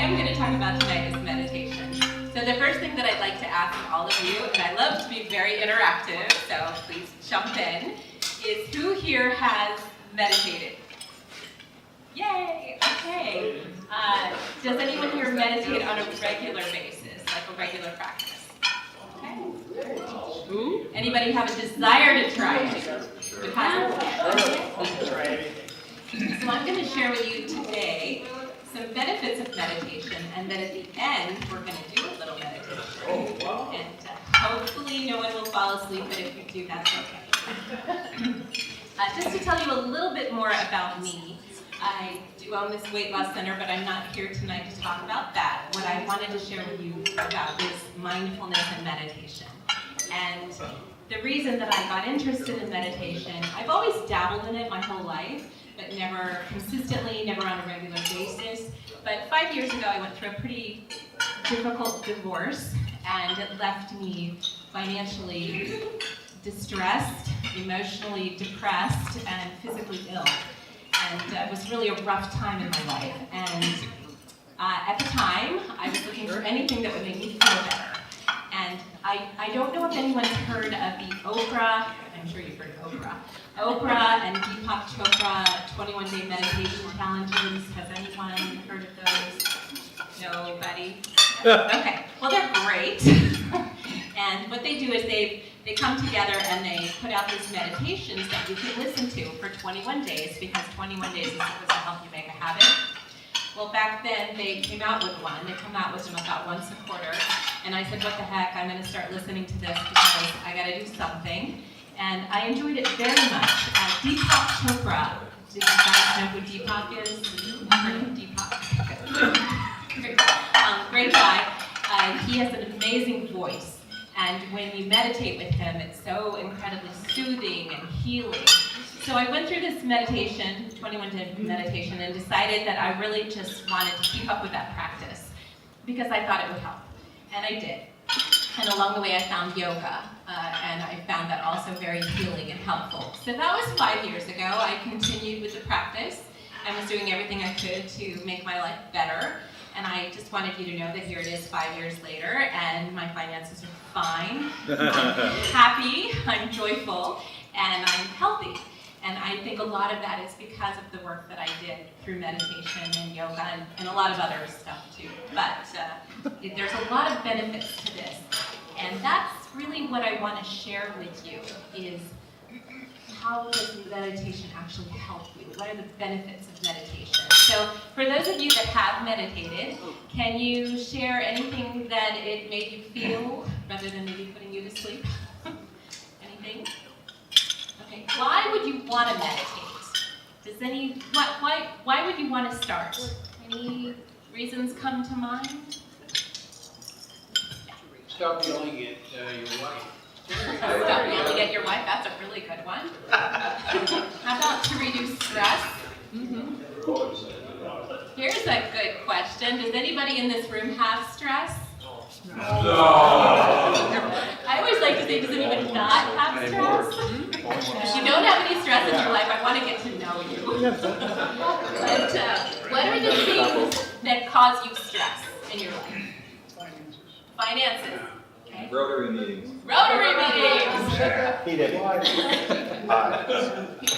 I'm going to talk about tonight is meditation. So the first thing that I'd like to ask all of you, and I love to be very interactive, so please jump in, is who here has meditated? Yay! Okay. Does anyone here meditate on a regular basis, like a regular practice? Okay. Ooh. Anybody have a desire to try it? So I'm going to share with you today some benefits of meditation, and then at the end we're going to do a little meditation. Oh, wow. And hopefully no one will fall asleep, but if you do, that's okay. Just to tell you a little bit more about me, I do own this weight loss center, but I'm not here tonight to talk about that. What I wanted to share with you about is mindfulness and meditation. And the reason that I got interested in meditation, I've always dabbled in it my whole life, but never consistently, never on a regular basis. But 5 years ago, I went through a pretty difficult divorce, and it left me financially distressed, emotionally depressed, and physically ill. And it was really a rough time in my life. And at the time, I was looking for anything that would make me feel better. And I don't know if anyone's heard of the Oprah, I'm sure you've heard of Oprah and Deepak Chopra 21-day meditation challenges. Has anyone heard of those? Nobody? Okay, well they're great. And what they do is they come together and they put out these meditations that you can listen to for 21 days, because 21 days is supposed to help you make a habit. Well, back then they came out with one. They come out with them about once a quarter. And I said, what the heck, I'm going to start listening to this because I got to do something. And I enjoyed it very much. Deepak Chopra. Do you guys know who Deepak is? Heard of Deepak? Great guy. He has an amazing voice. And when you meditate with him, it's so incredibly soothing and healing. So I went through this meditation, 21-day meditation, and decided that I really just wanted to keep up with that practice because I thought it would help. And I did. And along the way, I found yoga, and I found that also very healing and helpful. So that was 5 years ago. I continued with the practice. I was doing everything I could to make my life better. And I just wanted you to know that here it is 5 years later, and my finances are fine. I'm happy, I'm joyful, and I'm healthy. And I think a lot of that is because of the work that I did through meditation and yoga and a lot of other stuff too. But there's a lot of benefits to this. And that's really what I want to share with you is how does meditation actually help you? What are the benefits of meditation? So for those of you that have meditated, can you share anything that it made you feel rather than maybe putting you to sleep? Anything? Okay, why would you want to meditate? Why would you want to start? Any reasons come to mind? Stop yelling at your wife. Stop yelling at your wife, that's a really good one. How about to reduce stress? Mm-hmm. Here's a good question. Does anybody in this room have stress? No. I always like to say, does anybody not have stress? If you don't have any stress in your life, I want to get to know you. But what are the things that cause you stress in your life? Finances. Okay. Rotary meetings. Rotary meetings.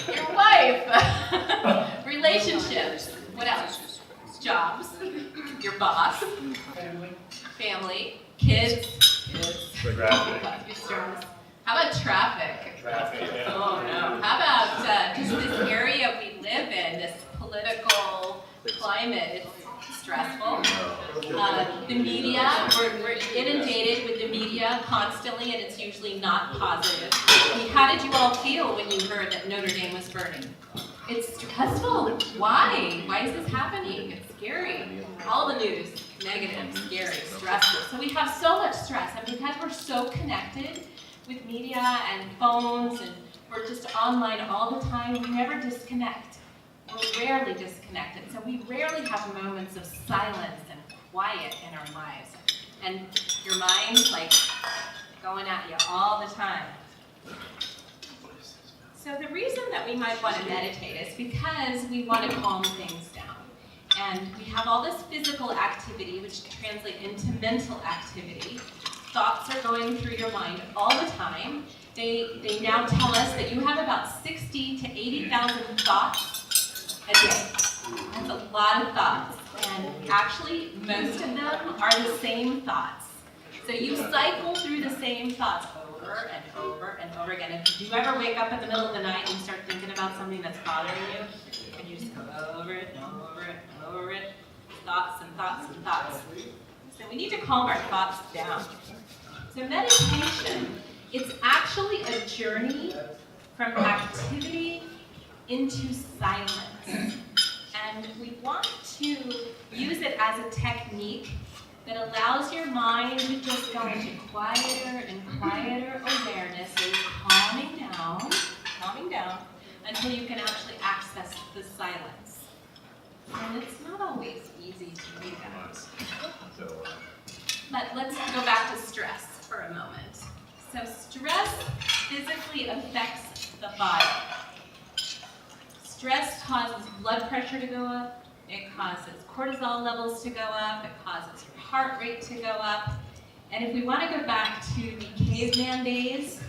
Your wife. Relationships. What else? Jobs. Your boss. Family. Kids. Traffic. Your stress. How about traffic? Oh no. How about just this area we live in, this political climate? It's stressful. The media, we're inundated with the media constantly, and it's usually not positive. I mean, how did you all feel when you heard that Notre Dame was burning? It's stressful. Why? Why is this happening? It's scary. All the news, negative, scary, stressful. So we have so much stress, and because we're so connected with media and phones, and we're just online all the time, we never disconnect. We're rarely disconnected, so we rarely have moments of silence and quiet in our lives. And your mind's like going at you all the time. So the reason that we might want to meditate is because we want to calm things down. And we have all this physical activity, which can translate into mental activity. Thoughts are going through your mind all the time. They now tell us that you have about 60 to 80,000 thoughts a day. That's a lot of thoughts. And actually, most of them are the same thoughts. So you cycle through the same thoughts over and over and over again. If you do ever wake up in the middle of the night and you start thinking about something that's bothering you, and you just go over it and over it and over it, thoughts and thoughts and thoughts. So we need to calm our thoughts down. So meditation, it's actually a journey from activity into silence. And we want to use it as a technique that allows your mind to just go into quieter and quieter awareness, and calming down, until you can actually access the silence. And it's not always easy to do that. But let's go back to stress for a moment. So stress physically affects the body. Stress causes blood pressure to go up, it causes cortisol levels to go up, it causes your heart rate to go up. And if we want to go back to the caveman days,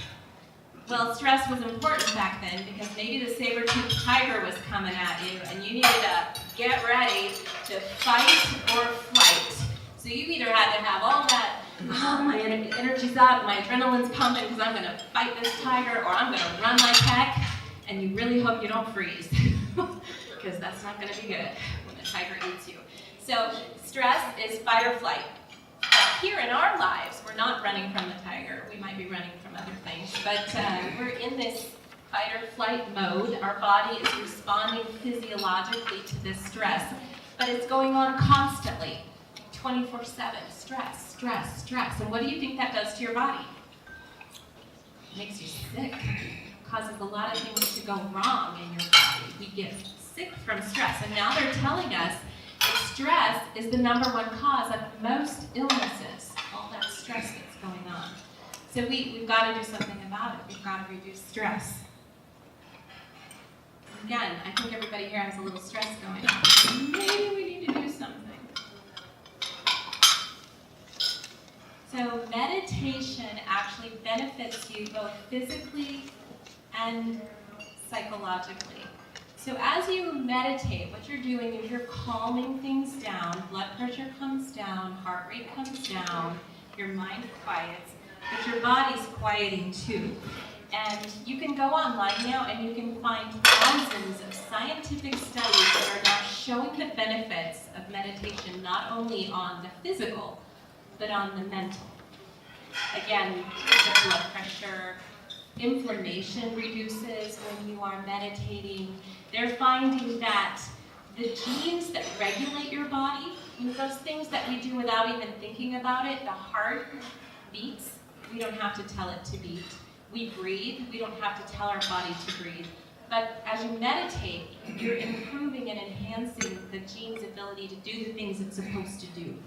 well, stress was important back then because maybe the saber-toothed tiger was coming at you and you needed to get ready to fight or flight. So you either had to have all that, oh, my energy's up, my adrenaline's pumping because I'm going to fight this tiger, or I'm going to run like heck, and you really hope you don't freeze because that's not going to be good when the tiger eats you. So stress is fight or flight. But here in our lives, we're not running from the tiger. We might be running from other things, but we're in this fight or flight mode. Our body is responding physiologically to this stress, but it's going on constantly, 24/7. Stress, stress, stress. And what do you think that does to your body? It makes you sick. It causes a lot of things to go wrong in your body. We get sick from stress. And now they're telling us that stress is the #1 cause of most illnesses. All that stress that's going on. So we've got to do something about it. We've got to reduce stress. Again, I think everybody here has a little stress going on. Maybe we need to do something. So meditation actually benefits you both physically and psychologically. So as you meditate, what you're doing is you're calming things down, blood pressure comes down, heart rate comes down, your mind quiets, but your body's quieting too. And you can go online now and you can find thousands of scientific studies that are now showing the benefits of meditation, not only on the physical, but on the mental. Again, the blood pressure, inflammation reduces when you are meditating. They're finding that the genes that regulate your body, those things that we do without even thinking about it, the heart beats, we don't have to tell it to beat. We breathe, we don't have to tell our body to breathe. But as you meditate, you're improving and enhancing the gene's ability to do the things it's supposed to do.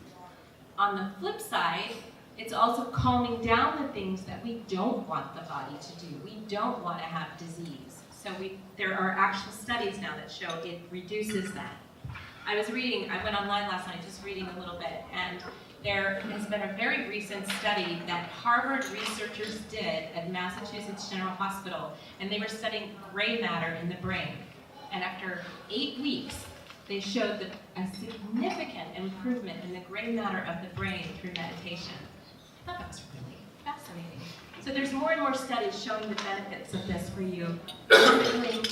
On the flip side, it's also calming down the things that we don't want the body to do. We don't want to have disease. So there are actual studies now that show it reduces that. I went online last night just reading a little bit, and there has been a very recent study that Harvard researchers did at Massachusetts General Hospital, and they were studying gray matter in the brain. And after 8 weeks, they showed that a significant improvement in the gray matter of the brain through meditation. I thought that was really fascinating. So there's more and more studies showing the benefits of this for you, physically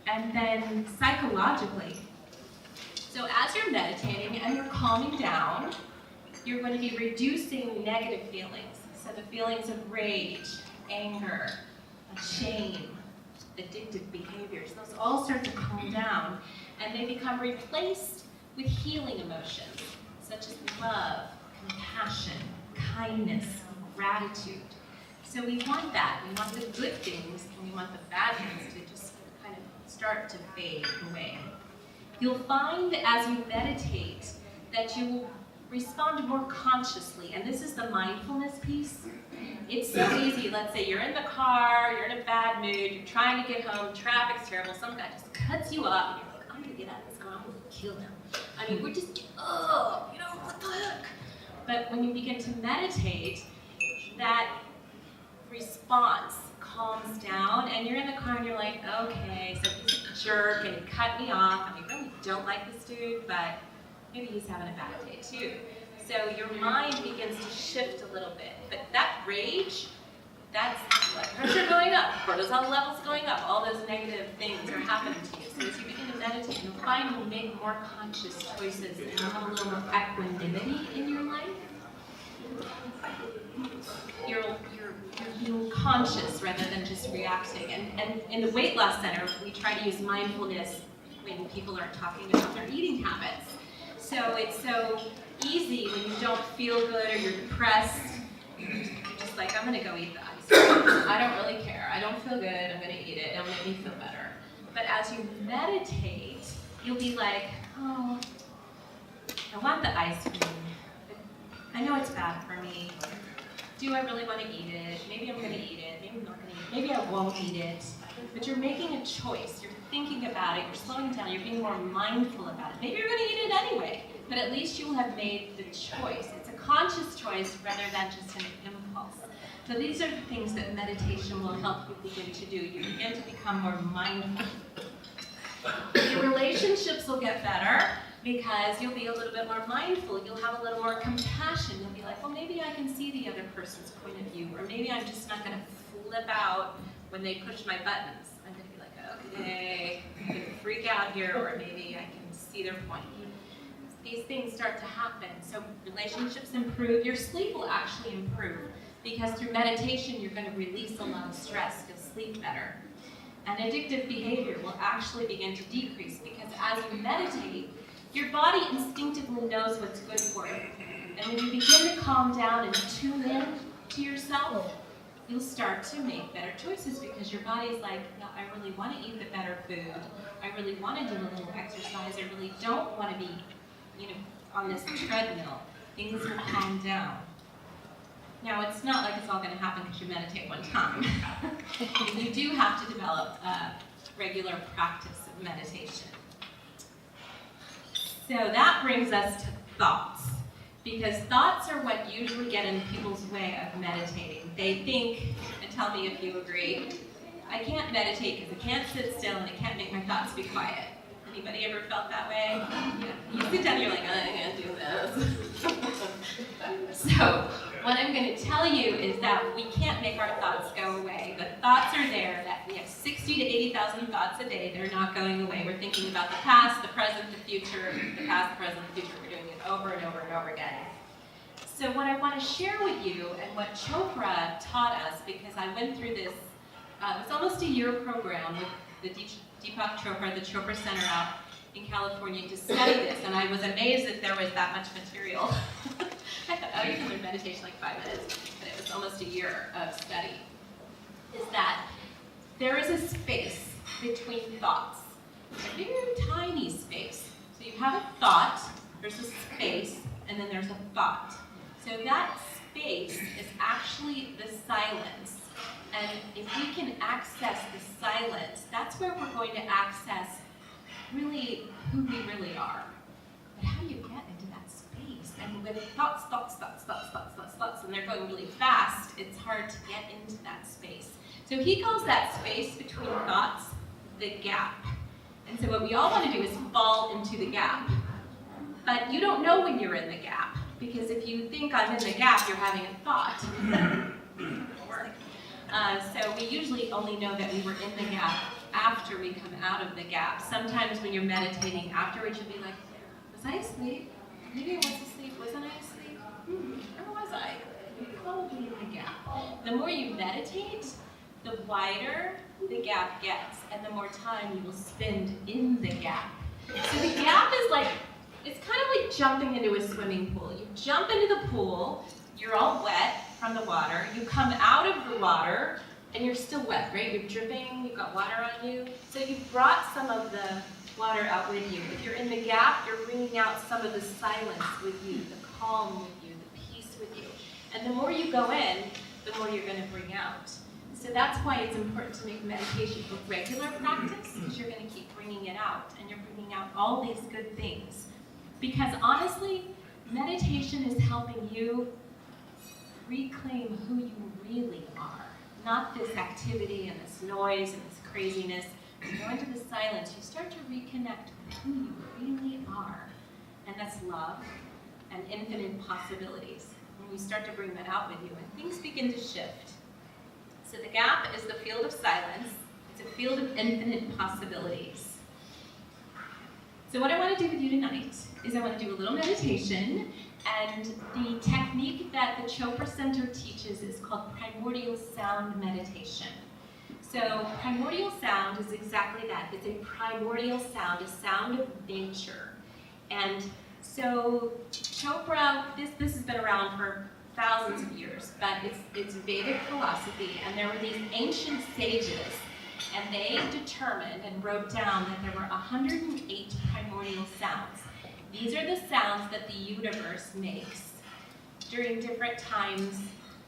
and then psychologically. So as you're meditating and you're calming down, you're going to be reducing negative feelings. So the feelings of rage, anger, shame, addictive behaviors, those all start to calm down, and they become replaced with healing emotions, such as love, compassion, kindness, gratitude. So we want that. We want the good things, and we want the bad things to just kind of start to fade away. You'll find as you meditate that you will respond more consciously, and this is the mindfulness piece. It's so easy. Let's say you're in the car, you're in a bad mood, you're trying to get home, traffic's terrible, some guy just cuts you up, and you're like, I'm gonna get out of this car, I'm gonna kill him. I mean, we're just, what the heck? But when you begin to meditate, that response calms down, and you're in the car and you're like, okay, so he's a jerk and he cut me off, and I really don't like this dude, but maybe he's having a bad day too. So your mind begins to shift a little bit. But that rage, that's blood pressure going up, cortisol levels going up, all those negative things are happening to you. So as you begin to meditate, you'll find you'll make more conscious choices and you'll have a little more equanimity in your life. You're being conscious rather than just reacting. And in the weight loss center, we try to use mindfulness when people are talking about their eating habits. So it's so easy when you don't feel good or you're depressed. You're just like, I'm going to go eat the ice cream. I don't really care. I don't feel good. I'm going to eat it. It'll make me feel better. But as you meditate, you'll be like, oh, I want the ice cream. I know it's bad for me. Do I really want to eat it? Maybe I'm going to eat it. Maybe I'm not going to eat it. Maybe I won't eat it. But you're making a choice. You're thinking about it. You're slowing down. You're being more mindful about it. Maybe you're going to eat it anyway. But at least you will have made the choice. It's a conscious choice rather than just an impulse. So these are the things that meditation will help you begin to do. You begin to become more mindful. Your relationships will get better because you'll be a little bit more mindful. You'll have a little more compassion. You'll be like, well, maybe I can see the other person's point of view, or maybe I'm just not going to flip out when they push my buttons. I'm going to be like, okay, I'm going to freak out here, or maybe I can see their point. These things start to happen. So relationships improve. Your sleep will actually improve because through meditation, you're going to release a lot of stress. You'll sleep better. And addictive behavior will actually begin to decrease because as you meditate, your body instinctively knows what's good for you. And when you begin to calm down and tune in to yourself, you'll start to make better choices because your body's like, yeah, I really want to eat the better food. I really want to do a little exercise. I really don't want to be on this treadmill. Things will calm down. Now, it's not like it's all going to happen because you meditate one time. You do have to develop a regular practice of meditation. So that brings us to thoughts, because thoughts are what usually get in people's way of meditating. They think, and tell me if you agree, I can't meditate because I can't sit still and I can't make my thoughts be quiet. Anybody ever felt that way? Yeah. You sit down and you're like, I can't do this. So what I'm going to tell you is that we can't make our thoughts go away. The thoughts are there. That we have 60 to 80,000 thoughts a day. They're not going away. We're thinking about the past, the present, the future, the past, the present, the future. We're doing it over and over and over again. So what I want to share with you and what Chopra taught us, because I went through this, it was almost a year program with the Deepak Chopra, the Chopra Center out in California to study this, and I was amazed that there was that much material. I thought, oh, you can learn meditation in like 5 minutes, but it was almost a year of study. Is that there is a space between thoughts, a very tiny space. So you have a thought, there's a space, and then there's a thought. So that space is actually the silence. And if we can access the silence, that's where we're going to access really who we really are. But how do you get into that space? And with thoughts, and they're going really fast, it's hard to get into that space. So he calls that space between thoughts the gap. And so what we all want to do is fall into the gap. But you don't know when you're in the gap, because if you think I'm in the gap, you're having a thought. So we usually only know that we were in the gap after we come out of the gap. Sometimes when you're meditating afterwards, you'll be like, was I asleep? Maybe I was asleep. Wasn't I asleep? Or was I? You're probably in the gap. The more you meditate, the wider the gap gets, and the more time you will spend in the gap. So the gap is like, it's kind of like jumping into a swimming pool. You jump into the pool, you're all wet from the water, you come out of the water, and you're still wet, right? You're dripping, you've got water on you. So you've brought some of the water out with you. If you're in the gap, you're bringing out some of the silence with you, the calm with you, the peace with you. And the more you go in, the more you're going to bring out. So that's why it's important to make meditation a regular practice, because you're going to keep bringing it out, and you're bringing out all these good things. Because honestly, meditation is helping you reclaim who you really are. Not this activity and this noise and this craziness. You go into the silence, you start to reconnect with who you really are. And that's love and infinite possibilities. When we start to bring that out with you, and things begin to shift. So the gap is the field of silence. It's a field of infinite possibilities. So what I want to do with you tonight is I want to do a little meditation, and the technique that the Chopra Center teaches is called primordial sound meditation. So primordial sound is exactly that. It's a primordial sound, a sound of nature. And so Chopra, this has been around for thousands of years, but it's Vedic philosophy, and there were these ancient sages, and they determined and wrote down that there were 108 primordial sounds. These are the sounds that the universe makes during different times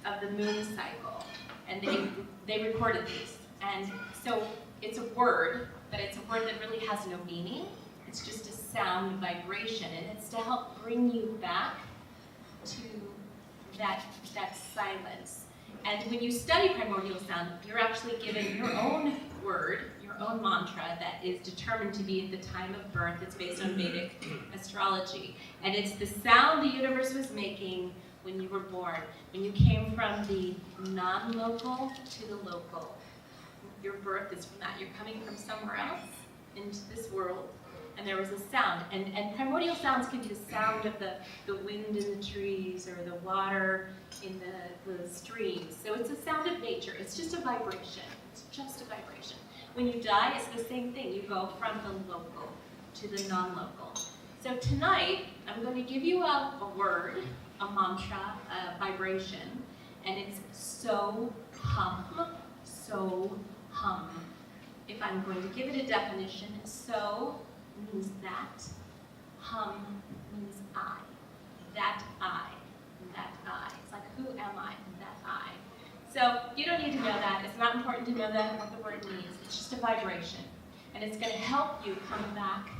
of the moon cycle, and they recorded these. And so it's a word, but it's a word that really has no meaning. It's just a sound vibration, and it's to help bring you back to that silence. And when you study primordial sound, you're actually given your own word, your own mantra that is determined to be at the time of birth. It's based on Vedic astrology. And it's the sound the universe was making when you were born, when you came from the non-local to the local. Your birth is from that. You're coming from somewhere else into this world, and there was a sound. And primordial sounds can be the sound of the wind in the trees or the water in the streams. So it's a sound of nature. It's just a vibration. It's just a vibration. When you die, it's the same thing. You go from the local to the non-local. So tonight, I'm going to give you a word, a mantra, a vibration, and it's so hum, so hum. If I'm going to give it a definition, so means that, hum means I, that I, that I. It's like, who am I? That I. So you don't need to know that. It's not important to know that, what the word means. It's just a vibration. And it's going to help you come back.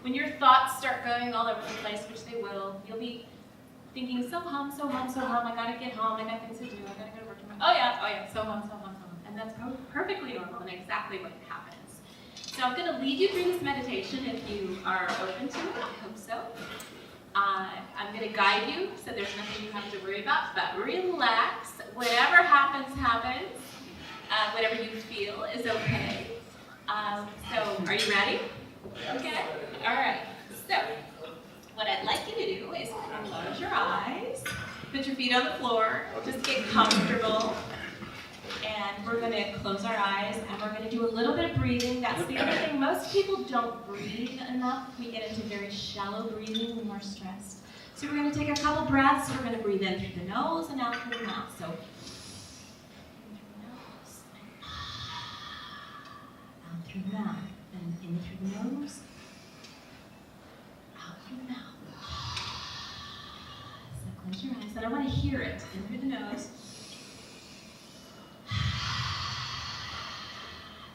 When your thoughts start going all over the place, which they will, you'll be thinking, so hum, so hum, so hum, I gotta get home, I got things to do, I gotta go to work tomorrow. Oh yeah, so hum, so hum, so hum. And that's perfectly normal and exactly what happens. So I'm going to lead you through this meditation if you are open to it. I hope so. I'm going to guide you, so there's nothing you have to worry about, but relax. Whatever happens, happens. Whatever you feel is okay. So are you ready? Okay. All right. So what I'd like you to do is close your eyes, put your feet on the floor, just get comfortable. And we're going to close our eyes, and we're going to do a little bit of breathing. That's the other thing. Most people don't breathe enough. We get into very shallow breathing when we're stressed. So we're going to take a couple breaths. We're going to breathe in through the nose and out through the mouth. So in through the nose, and out through the mouth. And in through the nose, out through the mouth. So close your eyes. And I want to hear it. In through the nose.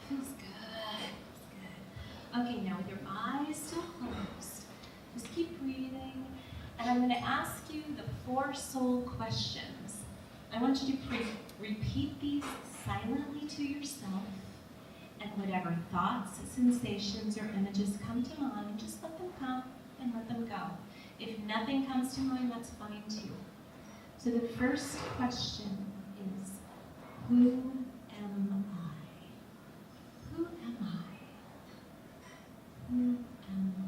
Feels good. Okay, now with your eyes still closed, just keep breathing. And I'm going to ask you the 4 soul questions. I want you to repeat these silently to yourself. And whatever thoughts, sensations, or images come to mind, just let them come and let them go. If nothing comes to mind, that's fine too. So the first question is, who am I? Who am I? Who am I?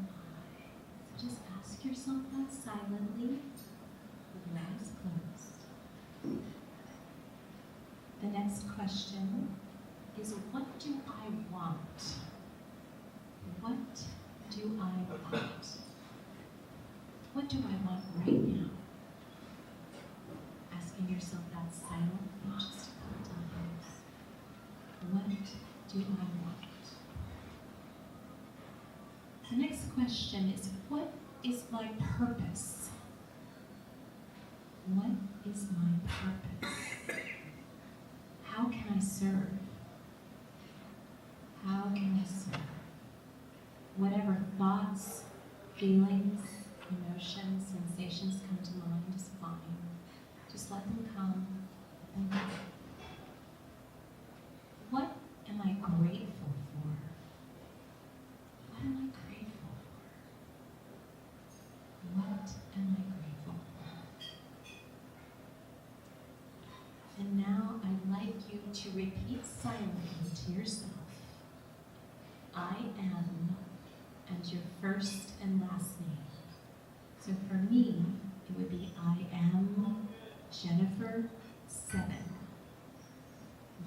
So just ask yourself that silently with your eyes closed. The next question is, what do I want? What do I want? What do I want right now? Asking yourself that silently just a couple times. What do I want? The next question is, what is my purpose? What is my purpose? How can I serve? How can I serve? Whatever thoughts, feelings, emotions, sensations come to mind is fine. Just let them come and go. What am I grateful for? What am I grateful for? What am I grateful for? And now I'd like you to repeat silently to yourself, I am, and your first and last name. So for me, it would be I am Jennifer 7.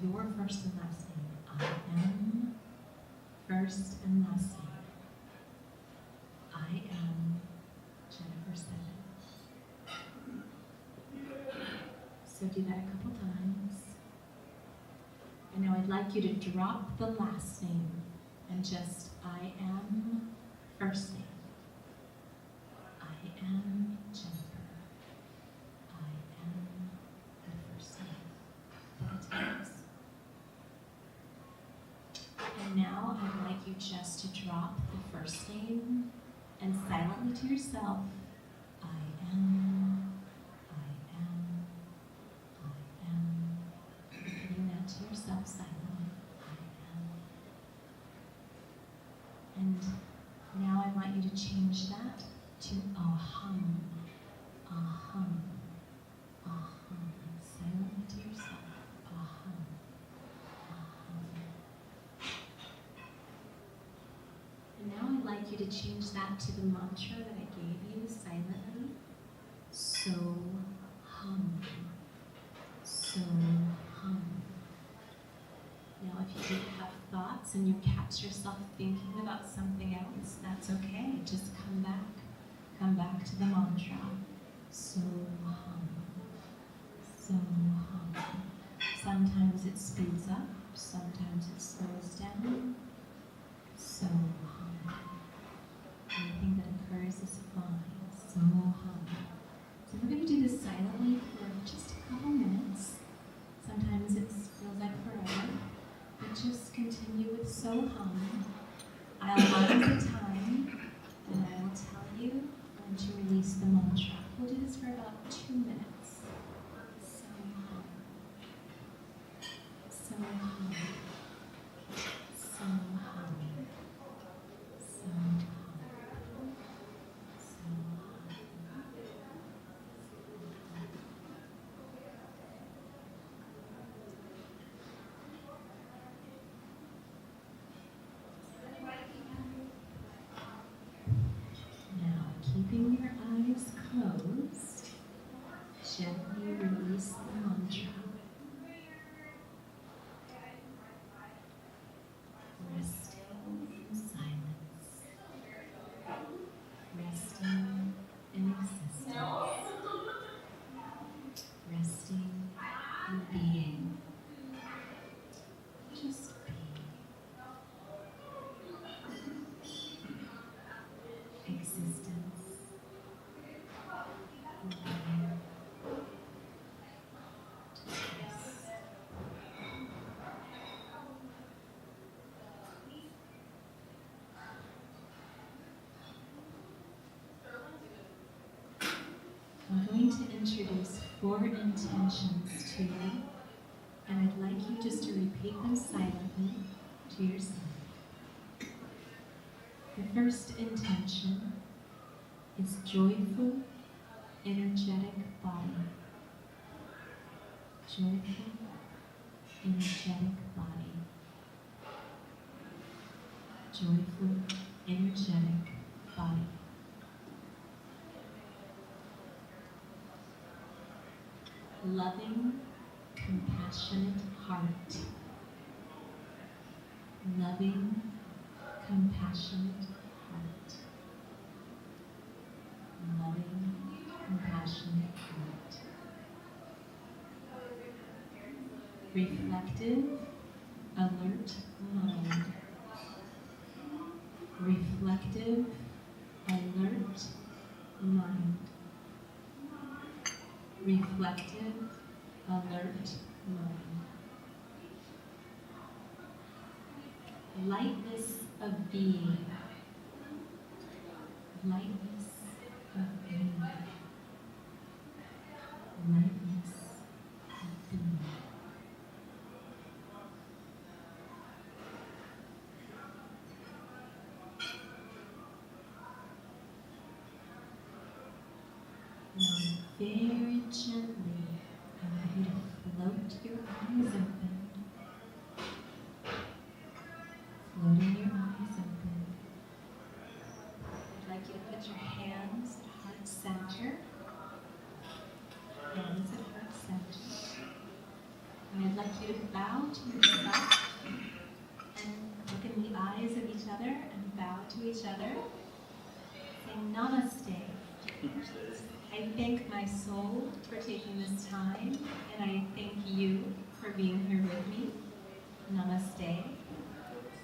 Your first and last name. I am first and last name. I am Jennifer 7. So do that a couple times. And now I'd like you to drop the last name and just I am first name. I am Jennifer. I am the first name. 4 times. And now I'd like you just to drop the first name and silently to yourself, I am, I am, I am. Repeating that to yourself silently, I am. And now I want you to change that to a hum, a hum, a hum. Silently to yourself, a hum, a hum. And now I'd like you to change that to the mantra that I gave you silently. So hum, so hum. Now if you have thoughts and you catch yourself thinking about something else, that's okay. Just come back to the mantra. So hum, so hum. Sometimes it speeds up, sometimes it slows down. So hum. Anything that occurs is fine. So hum. So we're going to do this silently for just a couple minutes. Sometimes it feels like forever, but just continue with so hum. I'll mark the time, and I will tell you when to release the mantra. We'll do this for about 2 minutes. So hum. So hum. So hum. So hum. So hum. Now, keeping your eyes closed, gently release the mantra. Resting in silence. Resting in existence. Resting in being. Just be. Existence. Being. Just rest. I'm going to introduce 4 intentions to you, and I'd like you just to repeat them silently to yourself. The first intention is joyful, energetic body. Joyful, energetic body. Joyful, energetic body. Loving, compassionate heart. Loving, compassionate heart. Loving, compassionate heart. Reflective, alert mind. Reflective, alert mind. Reflective, alert mind. Lightness of being. Lightness of very gently, I want you to float your eyes open. Floating your eyes open. I'd like you to put your hands at heart center. Hands at heart center. And I'd like you to bow to yourself and look in the eyes of each other and bow to each other. Say namaste. I thank my soul for taking this time, and I thank you for being here with me. Namaste.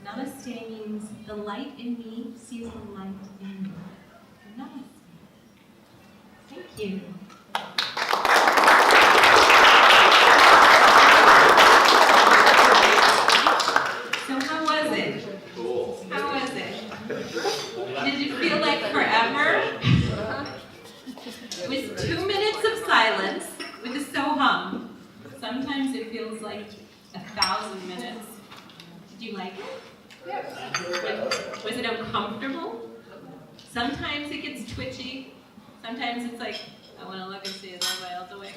Namaste means the light in me sees the light in you. Namaste. Thank you. So how was it? Cool. How was it? Did it feel like forever? It was 2 minutes of silence with a so-hum. Sometimes it feels like 1,000 minutes. Did you like it? Yes. Was it uncomfortable? Sometimes it gets twitchy. Sometimes it's like, I want to look and see is everybody else awake.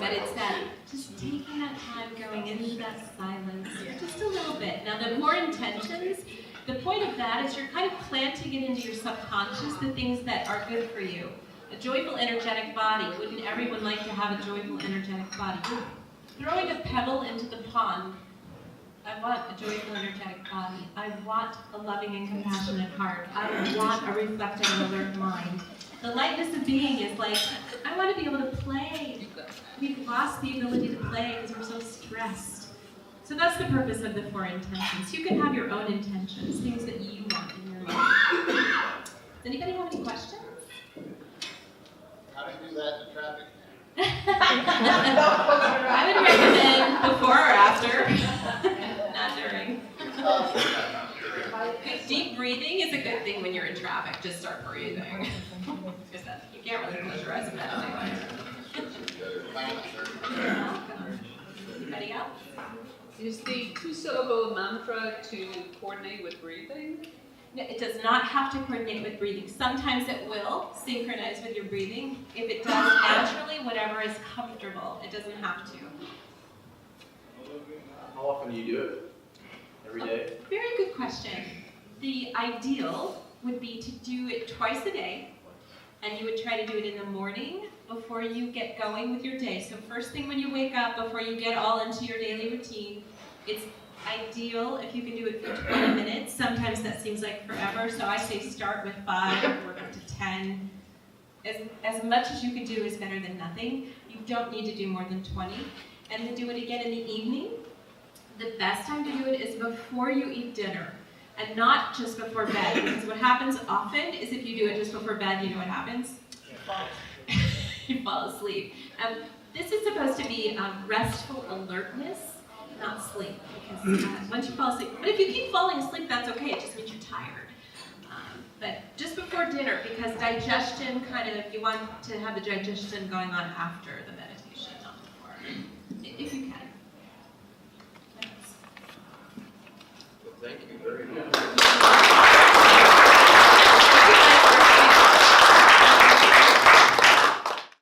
But it's that, just taking that time, going into that silence, just a little bit. Now the more intentions, the point of that is you're kind of planting it into your subconscious, the things that are good for you. A joyful, energetic body. Wouldn't everyone like to have a joyful, energetic body? Throwing a pebble into the pond. I want a joyful, energetic body. I want a loving and compassionate heart. I want a reflective and alert mind. The lightness of being is like, I want to be able to play. We've lost the ability to play because we're so stressed. So that's the purpose of the 4 intentions. You can have your own intentions, things that you want in your life. Does anybody have any questions? How do you do that in traffic? I would recommend before or after, not during. Deep breathing is a good thing when you're in traffic. Just start breathing. Because you can't really close your eyes and meditate. You're welcome. Anybody else? Is the 2-syllable mantra to coordinate with breathing? No, it does not have to coordinate with breathing. Sometimes it will synchronize with your breathing. If it does naturally, whatever is comfortable, it doesn't have to. How often do you do it? Every day? Very good question. The ideal would be to do it twice a day, and you would try to do it in the morning before you get going with your day. So first thing when you wake up, before you get all into your daily routine, it's ideal if you can do it for 20 minutes. Sometimes that seems like forever, so I say start with 5, work up to 10. As much as you can do is better than nothing. You don't need to do more than 20. And to do it again in the evening, the best time to do it is before you eat dinner, and not just before bed, because what happens often is if you do it just before bed, you know what happens? You fall asleep. This is supposed to be restful alertness, not sleep, because once you fall asleep, but if you keep falling asleep, that's okay, it just means you're tired. But just before dinner, because digestion you want to have the digestion going on after the meditation, not before, if you can. Thank you very much.